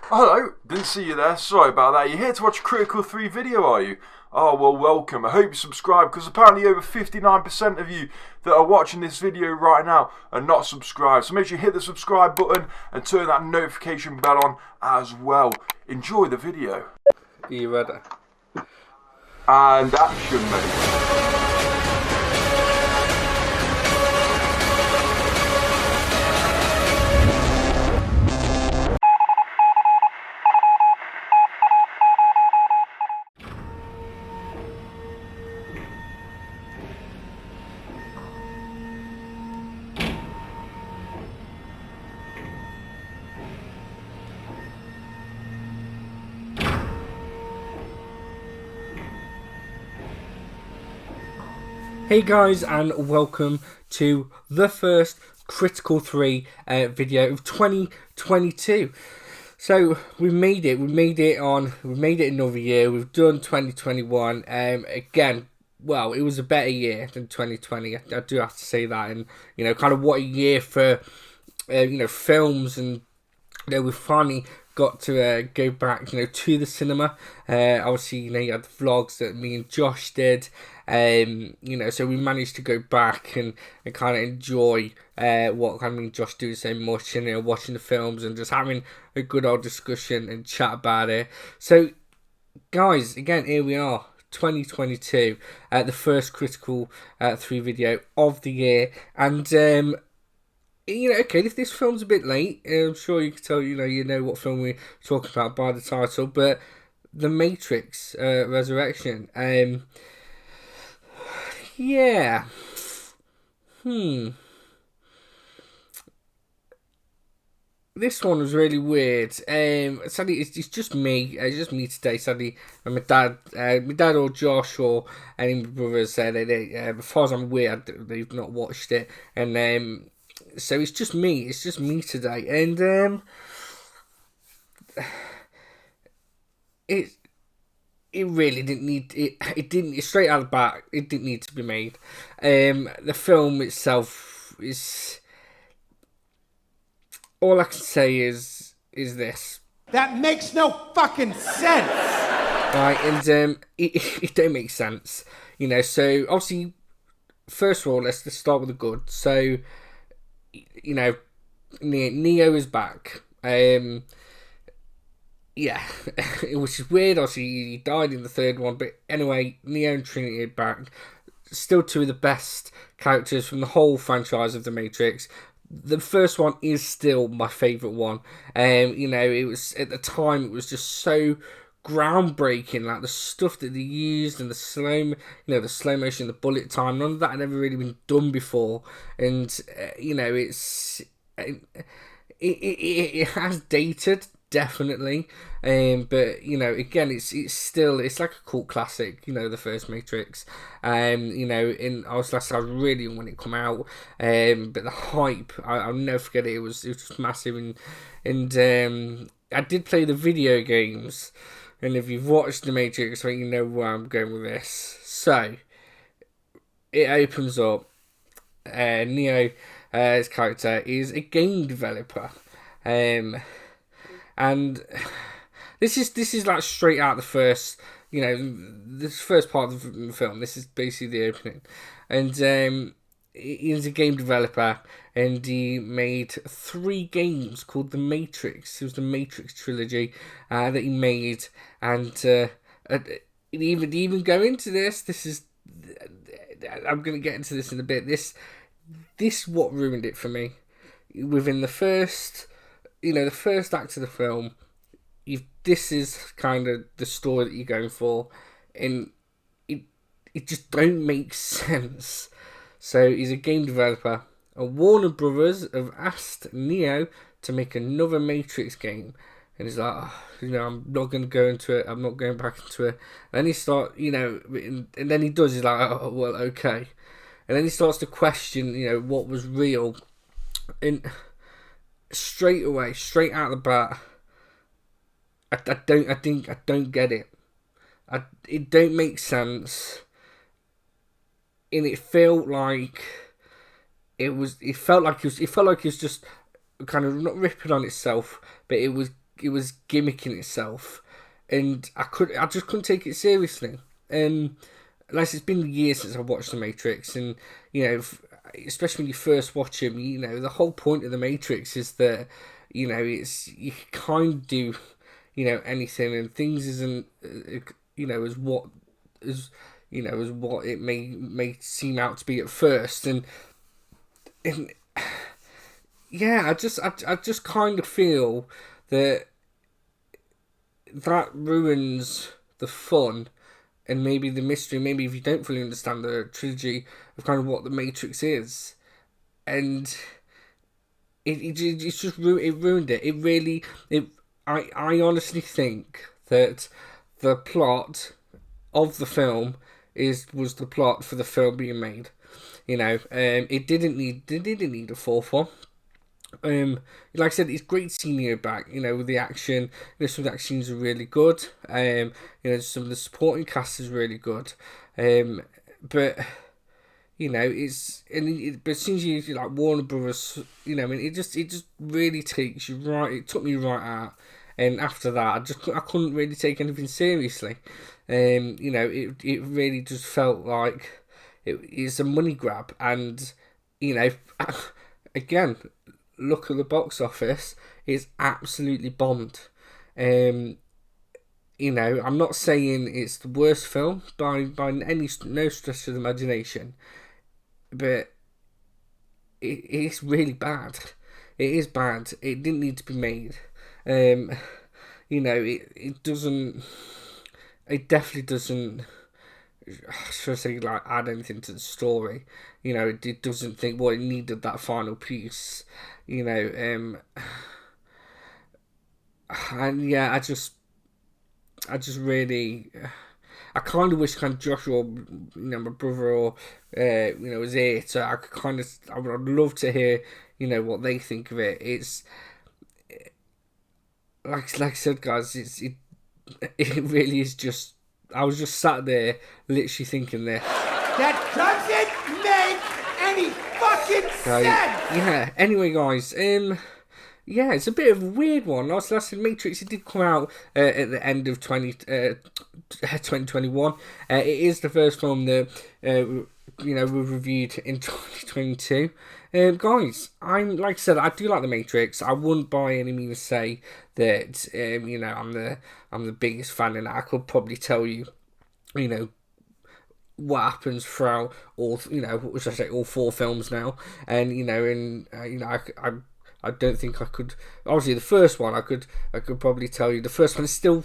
Hello, didn't see you there. Sorry about that. You're here to watch a Critical 3 video, are you? Oh, well, welcome. I hope you subscribe because apparently over 59% of you that are watching this video right now are not subscribed. So make sure you hit the subscribe button and turn that notification bell on as well. Enjoy the video. Are you ready? And action, mate. Hey guys, and welcome to the first Critical 3 video of 2022. So we've made it another year. We've done 2021. Again, well, it was a better year than 2020. I do have to say that, and kind of what a year for films, and we finally got to go back, to the cinema. Obviously, you had the vlogs that me and Josh did. So we managed to go back and kind of enjoy what me and Josh do so much, and watching the films and just having a good old discussion and chat about it. So, guys, again, here we are. 2022, the first Critical 3 video of the year, and okay, this film's a bit late. I'm sure you can tell, you know what film we're talking about by the title, but The Matrix Resurrection. Yeah. This one was really weird. Sadly, it's just me. It's just me today. Sadly, and my dad or Josh or any of my brothers, they as far as I'm aware, they've not watched it, and so it's just me. It's just me today, and it really didn't need it. It didn't. Straight out of the bat, it didn't need to be made. The film itself is. All I can say is this. That makes no fucking sense. Right, and it don't make sense. So obviously, first of all, let's start with the good. So, Neo is back. Yeah, which is weird. Obviously, he died in the third one, but anyway, Neo and Trinity are back. Still two of the best characters from the whole franchise of The Matrix. The first one is still my favourite one. It was at the time, it was just so groundbreaking, like the stuff that they used and the slow motion, the bullet time. None of that had ever really been done before, and it has dated. Definitely, but again, it's like a cult classic. The first Matrix, I was really when it come out, but the hype, I'll never forget it. It was just massive, and I did play the video games, and if you've watched The Matrix, you know where I'm going with this. So it opens up, Neo, his character is a game developer, and this is like straight out the first, this first part of the film. This is basically the opening, and he's a game developer, and he made 3 games called The Matrix. It was the Matrix trilogy that he made, and even go into this. This is, I'm gonna get into this in a bit. This what ruined it for me. Within the first. The first act of the film, this is kind of the story that you're going for, and it just don't make sense. So he's a game developer, and Warner Brothers have asked Neo to make another Matrix game, and he's like, I'm not going to go into it. I'm not going back into it. And then he and then he does. He's like, oh well, okay. And then he starts to question, what was real, and. Straight out of the bat, I don't get it. It don't make sense, and it felt like it felt like it was just kind of not ripping on itself, but it was gimmicking itself, and I just couldn't take it seriously. Like it's been years since I watched The Matrix, and especially when you first watch them, the whole point of The Matrix is that it's you kind of do anything, and things isn't as what it may seem out to be at first, and yeah, I just kind of feel that ruins the fun and maybe the mystery. Maybe if you don't fully understand the trilogy of kind of what the Matrix is, and it just ruined it. It really I honestly think that the plot of the film was the plot for the film being made. It didn't need a fourth one. Like I said, it's great seeing you back. With the action, some of the actions are really good. Some of the supporting cast is really good. But it's but as soon as you like Warner Brothers, it just really takes you right. It took me right out, and after that, I couldn't really take anything seriously. It really just felt like it's a money grab, and again, look at the box office. It's absolutely bombed. I'm not saying it's the worst film by no stretch of the imagination, but it's really bad. It is bad. It didn't need to be made. It doesn't. It definitely doesn't. Should I say, like, add anything to the story? It doesn't think it needed that final piece. And yeah, I just really, I kind of wish Joshua, my brother, or was here, so I would love to hear, what they think of it. It's like I said, guys, it really is just. I was just sat there, literally thinking this. That doesn't make any fucking sense! Yeah, anyway, guys, yeah, it's a bit of a weird one. Like I said, Matrix, it did come out at the end of 2021. It is the first film that, we reviewed in 2022. Guys, like I said, I do like The Matrix. I wouldn't by any means say that, I'm the biggest fan, and I could probably tell you, what happens throughout all, all four films now, and I don't think I could. Obviously, the first one I could probably tell you. The first one is still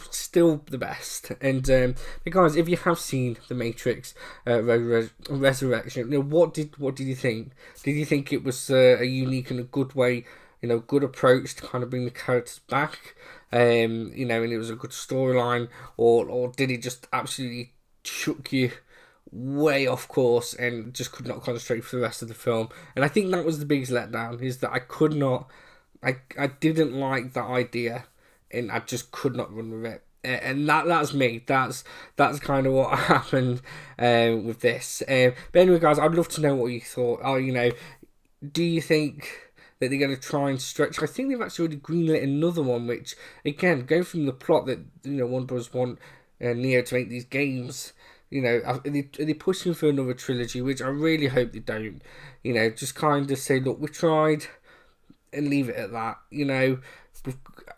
the best. And but guys, if you have seen The Matrix Resurrection, what did you think? Did you think it was a unique and a good way, good approach to kind of bring the characters back? And it was a good storyline, or did it just absolutely chuck you way off course and just could not concentrate for the rest of the film? And I think that was the biggest letdown, is that I didn't like that idea, and I just could not run with it. And that's me. That's kind of what happened with this. But anyway, guys, I'd love to know what you thought. Do you think that they're going to try and stretch? I think they've actually already greenlit another one, which, again, going from the plot that Warner Bros. Want Neo to make these games. Are they pushing for another trilogy, which I really hope they don't. Just kind of say, look, we tried, and leave it at that.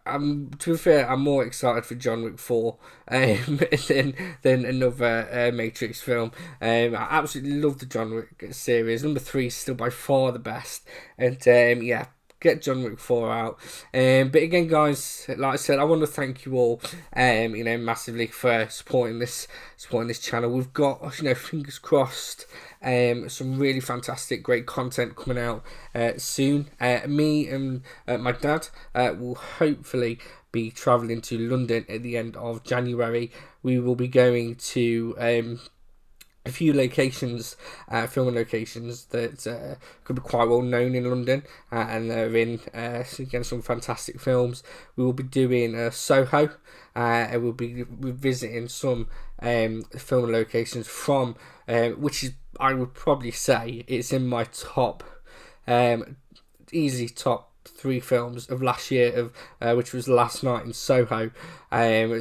To be fair, I'm more excited for John Wick 4 than another Matrix film. I absolutely love the John Wick series. Number 3 is still by far the best. And yeah, get John Wick 4 out. But again, guys, like I said, I want to thank you all, massively for supporting this channel. We've got, fingers crossed, some really fantastic, great content coming out soon. Me and my dad will hopefully be travelling to London at the end of January. We will be going to a few locations, filming locations that could be quite well known in London, and they're in again some fantastic films. We will be doing Soho, and we'll be visiting some film locations from which is, I would probably say, it's in my top, easily top 3 films of last year, of which was Last Night in Soho.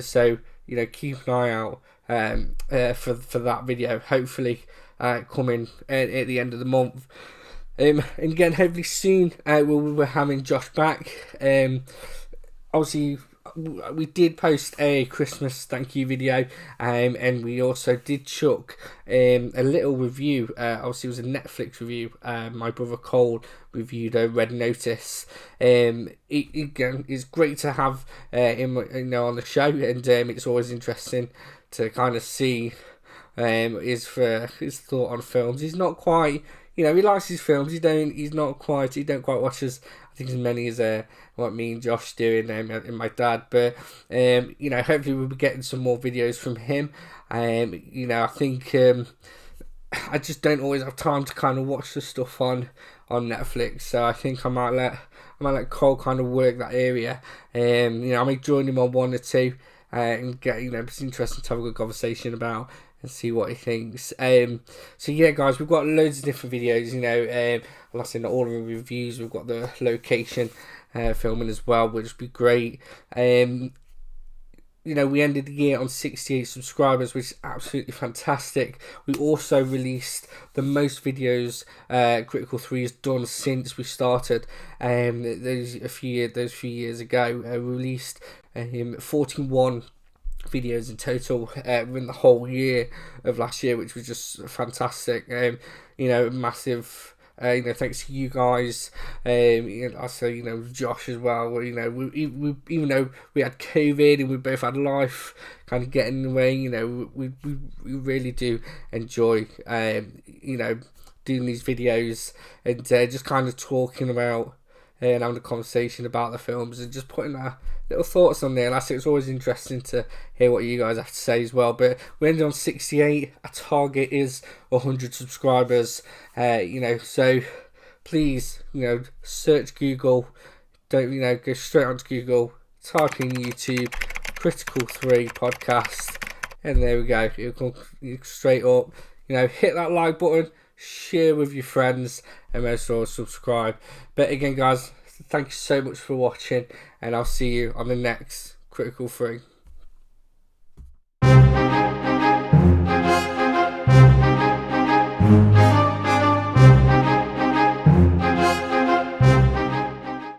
So keep an eye out for that video. Hopefully coming at the end of the month. And again, hopefully soon we're having Josh back. Obviously, we did post a Christmas thank you video, and we also did chuck a little review. Obviously, it was a Netflix review. My brother Cole reviewed Red Notice. It's great to have him on the show, and it's always interesting to kind of see his thought on films. He's not quite, he likes his films. He don't quite watch as many as what me and Josh do and my dad. But hopefully we'll be getting some more videos from him. I think I just don't always have time to kind of watch the stuff on Netflix. So I think I might let Cole kind of work that area. I may join him on 1 or 2 and get it's interesting to have a good conversation about and see what he thinks. So yeah, guys, we've got loads of different videos. Like I said, not all of the reviews. We've got the location filming as well, which would be great. We ended the year on 68 subscribers, which is absolutely fantastic. We also released the most videos Critical 3 has done since we started. Those few years ago, we released 41 videos in total in the whole year of last year, which was just fantastic. Massive thanks to you guys. Also, Josh as well. We even though we had COVID and we both had life kind of getting in the way, we really do enjoy doing these videos and just kind of talking about and having a conversation about the films and just putting our little thoughts on there. And I think it's always interesting to hear what you guys have to say as well. But we ended on 68. Our target is 100 subscribers. So please, search Google. Don't go straight onto Google. Type in YouTube Critical 3 podcast, and there we go. It'll come straight up. Hit that like button. Share with your friends, and most of all subscribe. But again, guys, thank you so much for watching, and I'll see you on the next Critical 3.